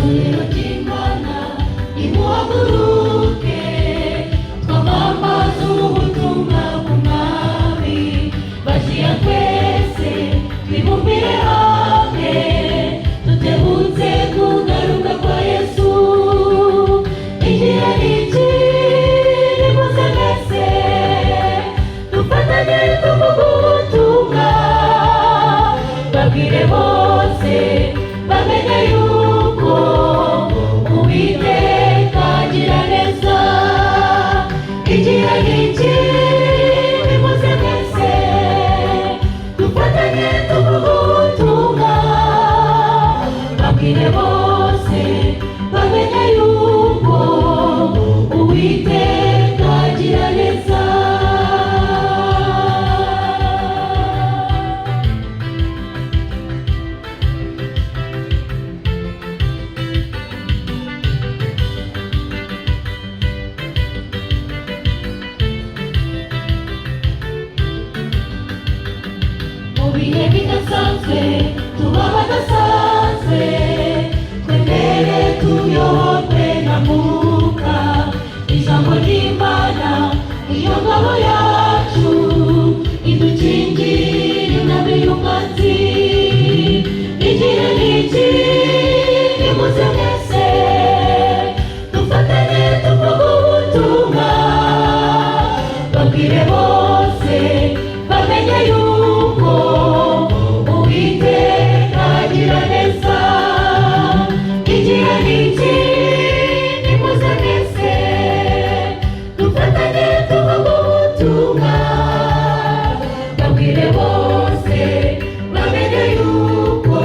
itorero ry'Imana nimuhaguruke twamamaze ubutumwa bw'Umwami Masiya twese twibumbire hamwe tutebutse kugaruka kwa Yesu. Igihe n'iki nimuze mwese dufatanye tuvuge ubutumwa babwire bose bamenye yuko Uwiteka agira neza. Igihe n'iki nimuze mwese dufatanye tuvuge ubutumwa babwire bose bamenye yuko Uwiteka agira neza. Mu bihe bidasanzwe tuba badasanzwe twemere tuyoborwe na Mwuka. Ijambo ry'Imana niyo ngabo yacu idukingira inabi y'umwanzi. Igihe n'iki nimuze mwese dufatanye tuvuge ubutumwa babwire bose bamenye yuko Uwiteka agira neza. Igihe n'iki nimuze mwese dufatanye tuvuge ubutumwa babwire bose bamenye yuko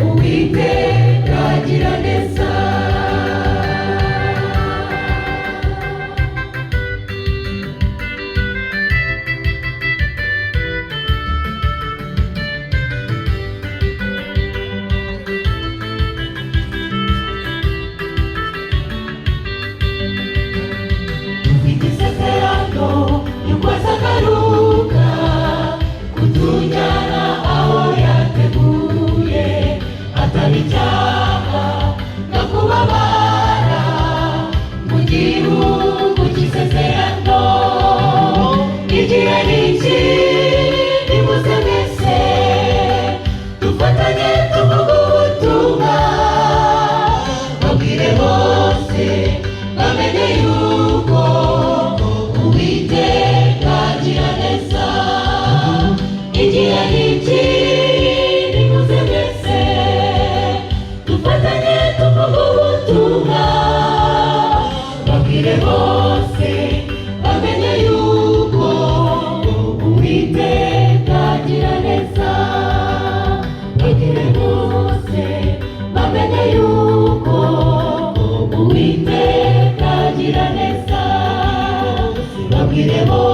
Uwiteka agira neza. Dufite isezerano yuko azagaruka kutujyana aho yateguye hatari icyaha no kubabara mu gihugu cy'isezerano. Igihe n'iki nimuze mwese dufatanye tuvuge ubutumwa babwire bose bamenye yuko Uwiteka agira neza. Igihe n'iki nimuze mwese dufatanye tuvuge ubutumwa babwire bose bamenye yuko Uwiteka agira neza. Babwire bose bamenye yuko Uwiteka agira neza. Babwire bose